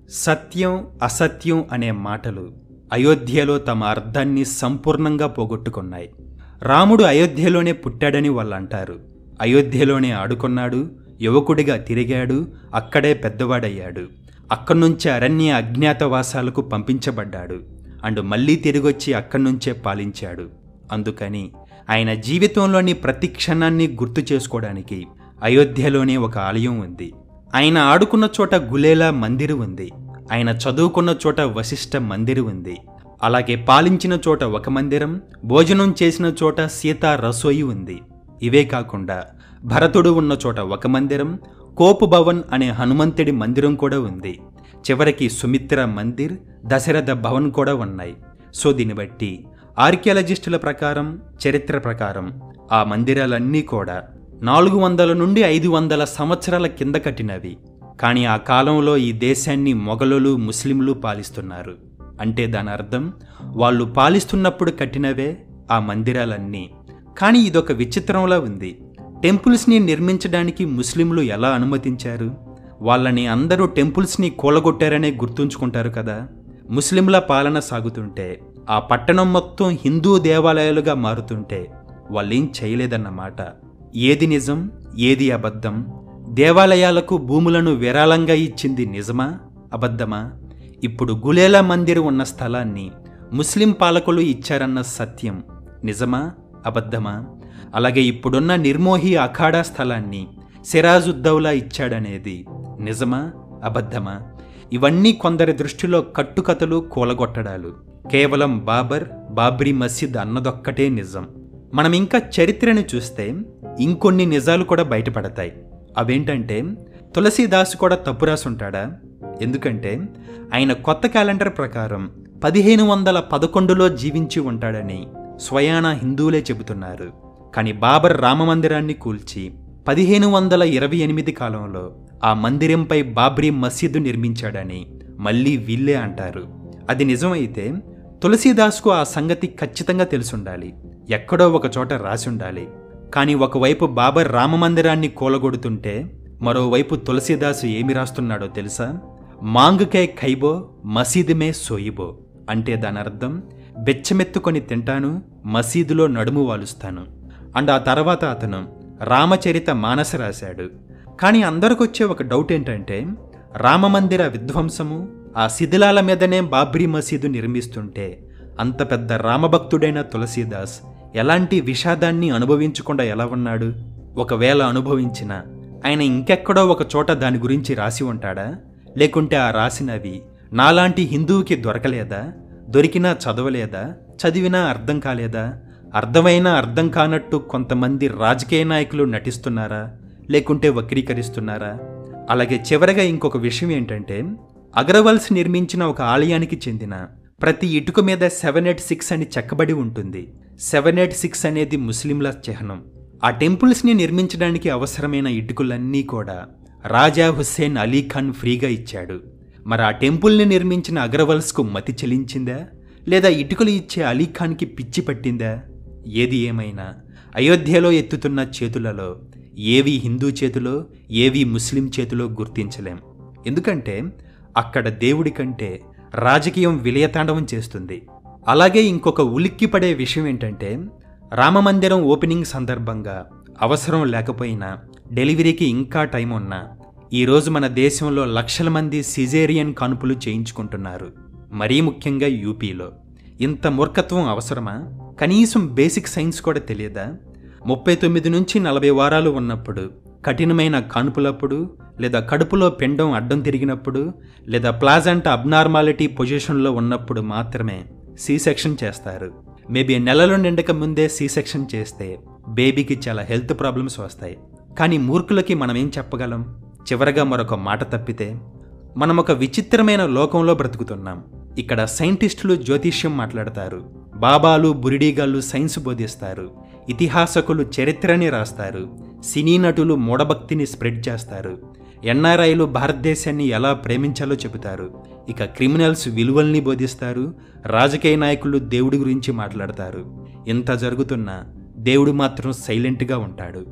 సత్యం అసత్యం అనే మాటలు అయోధ్యలో తమ అర్థాన్ని సంపూర్ణంగా పోగొట్టుకున్నాయి. రాముడు అయోధ్యలోనే పుట్టాడని వాళ్ళంటారు. అయోధ్యలోనే ఆడుకున్నాడు, యువకుడిగా తిరిగాడు, అక్కడే పెద్దవాడయ్యాడు. అక్కడ్నుంచే అరణ్య అజ్ఞాతవాసాలకు పంపించబడ్డాడు. మళ్ళీ తిరిగొచ్చి అక్కడ్నుంచే పాలించాడు. అందుకని ఆయన జీవితంలోని ప్రతి క్షణాన్ని గుర్తు చేసుకోవడానికి అయోధ్యలోనే ఒక ఆలయం ఉంది. ఆయన ఆడుకున్న చోట గులేలా మందిరు ఉంది. ఆయన చదువుకున్న చోట వశిష్ఠ మందిరు ఉంది. అలాగే పాలించిన చోట ఒక మందిరం, భోజనం చేసిన చోట సీతా రసోయి ఉంది. ఇవే కాకుండా భరతుడు ఉన్న చోట ఒక మందిరం, కోపు భవన్ అనే హనుమంతుడి మందిరం కూడా ఉంది. చివరికి సుమిత్ర మందిర్, దశరథ భవన్ కూడా ఉన్నాయి. సో దీన్ని బట్టి ఆర్కియాలజిస్టుల ప్రకారం, చరిత్ర ప్రకారం ఆ మందిరాలన్నీ కూడా 400 నుండి 500 సంవత్సరాల కింద కట్టినవి. కానీ ఆ కాలంలో ఈ దేశాన్ని మొఘలులు, ముస్లింలు పాలిస్తున్నారు. అంటే దాని అర్థం వాళ్ళు పాలిస్తున్నప్పుడు కట్టినవే ఆ మందిరాలన్నీ. కానీ ఇదొక విచిత్రంలా ఉంది. టెంపుల్స్ని నిర్మించడానికి ముస్లింలు ఎలా అనుమతించారు? వాళ్ళని అందరూ టెంపుల్స్ని కూలగొట్టారనే గుర్తుంచుకుంటారు కదా. ముస్లింల పాలన సాగుతుంటే, ఆ పట్టణం మొత్తం హిందూ దేవాలయాలుగా మారుతుంటే వాళ్ళేం చేయలేదన్నమాట. ఏది నిజం, ఏది అబద్ధం? దేవాలయాలకు భూములను విరాళంగా ఇచ్చింది నిజమా, అబద్ధమా? ఇప్పుడు గులేలా మందిర్ ఉన్న స్థలాన్ని ముస్లిం పాలకులు ఇచ్చారన్న సత్యం నిజమా, అబద్ధమా? అలాగే ఇప్పుడున్న నిర్మోహి అఖాడా స్థలాన్ని సిరాజుద్దౌలా ఇచ్చాడనేది నిజమా, అబద్ధమా? ఇవన్నీ కొందరి దృష్టిలో కట్టుకథలు, కూలగొట్టడాలు. కేవలం బాబ్రీ మసీద్ అన్నదొక్కటే నిజం. మనం ఇంకా చరిత్రను చూస్తే ఇంకొన్ని నిజాలు కూడా బయటపడతాయి. అవేంటంటే, తులసీదాసు కూడా తప్పు రాసుంటాడా? ఎందుకంటే ఆయన కొత్త క్యాలెండర్ ప్రకారం 1511లో జీవించి ఉంటాడని స్వయానా హిందువులే చెబుతున్నారు. కానీ బాబర్ రామమందిరాన్ని కూల్చి 1528 కాలంలో ఆ మందిరంపై బాబ్రీ మసీదు నిర్మించాడని మళ్ళీ వీళ్ళే అంటారు. అది నిజమైతే తులసీదాస్కు ఆ సంగతి ఖచ్చితంగా తెలుసుండాలి. ఎక్కడో ఒక చోట రాసి ఉండాలి. కానీ ఒకవైపు బాబర్ రామమందిరాన్ని కూలగొడుతుంటే మరోవైపు తులసీదాసు ఏమి రాస్తున్నాడో తెలుసా? మాంగ్కే ఖైబో మసీద్ మే సోయిబో. అంటే దాని అర్థం బెచ్చమెత్తుకొని తింటాను, మసీదులో నడుము వాలుస్తాను. ఆ తర్వాత అతను రామచరిత మానస రాశాడు. కానీ అందరికొచ్చే ఒక డౌట్ ఏంటంటే, రామమందిర విధ్వంసము, ఆ శిథిలాల మీదనే బాబ్రీ మసీదు నిర్మిస్తుంటే అంత పెద్ద రామభక్తుడైన తులసీదాస్ ఎలాంటి విషాదాన్ని అనుభవించకుండా ఎలా ఉన్నాడు? ఒకవేళ అనుభవించినా ఆయన ఇంకెక్కడో ఒక చోట దాని గురించి రాసి ఉంటాడా? లేకుంటే ఆ రాసినవి నాలాంటి హిందువుకి దొరకలేదా? దొరికినా చదవలేదా? చదివినా అర్థం కాలేదా? అర్థమైనా అర్థం కానట్టు కొంతమంది రాజకీయ నాయకులు నటిస్తున్నారా? లేకుంటే వక్రీకరిస్తున్నారా? అలాగే చివరగా ఇంకొక విషయం ఏంటంటే, అగ్రవాల్స్ నిర్మించిన ఒక ఆలయానికి చెందిన ప్రతి ఇటుక మీద 786 అని చెక్కబడి ఉంటుంది. 786 అనేది ముస్లింల చిహ్నం. ఆ టెంపుల్స్ని నిర్మించడానికి అవసరమైన ఇటుకలన్నీ కూడా రాజా హుస్సేన్ అలీ ఖాన్ ఫ్రీగా ఇచ్చాడు. మరి ఆ టెంపుల్ని నిర్మించిన అగ్రవాల్స్కు మతి చెలించిందా, లేదా ఇటుకలు ఇచ్చే అలీ ఖాన్కి పిచ్చి పట్టిందా? ఏది ఏమైనా అయోధ్యలో ఎత్తుతున్న చేతులలో ఏవి హిందూ చేతిలో, ఏవి ముస్లిం చేతిలో గుర్తించలేం. ఎందుకంటే అక్కడ దేవుడి కంటే రాజకీయం విలయతాండవం చేస్తుంది. అలాగే ఇంకొక ఉలిక్కిపడే విషయం ఏంటంటే, రామమందిరం ఓపెనింగ్ సందర్భంగా అవసరం లేకపోయినా, డెలివరీకి ఇంకా టైం ఉన్నా, ఈరోజు మన దేశంలో లక్షల మంది సిజేరియన్ కాన్పులు చేయించుకుంటున్నారు. మరీ ముఖ్యంగా యూపీలో. ఇంత మూర్ఖత్వం అవసరమా? కనీసం బేసిక్ సైన్స్ కూడా తెలియదా? 39 నుంచి 40 వారాలు ఉన్నప్పుడు, కఠినమైన కాన్పులప్పుడు, లేదా కడుపులో పిండం అడ్డం తిరిగినప్పుడు, లేదా ప్లాజెంటా అబ్నార్మాలిటీ పొజిషన్లో ఉన్నప్పుడు మాత్రమే సి సెక్షన్ చేస్తారు. మేబీ నెలలో నిండక ముందే సి సెక్షన్ చేస్తే బేబీకి చాలా హెల్త్ ప్రాబ్లమ్స్ వస్తాయి. కానీ మూర్ఖులకి మనమేం చెప్పగలం? చివరగా మరొక మాట తప్పితే, మనం ఒక విచిత్రమైన లోకంలో బ్రతుకుతున్నాం. ఇక్కడ సైంటిస్టులు జ్యోతిష్యం మాట్లాడతారు, బాబాలు, బురిడీగాళ్ళు సైన్స్ బోధిస్తారు, ఇతిహాసకులు చరిత్రని రాస్తారు, సినీ నటులు మూఢభక్తిని స్ప్రెడ్ చేస్తారు, ఎన్ఆర్ఐలు భారతదేశాన్ని ఎలా ప్రేమించాలో చెబుతారు, ఇక క్రిమినల్స్ విలువల్ని బోధిస్తారు, రాజకీయ నాయకులు దేవుడి గురించి మాట్లాడతారు. ఇంత జరుగుతున్నా దేవుడు మాత్రం సైలెంట్గా ఉంటాడు.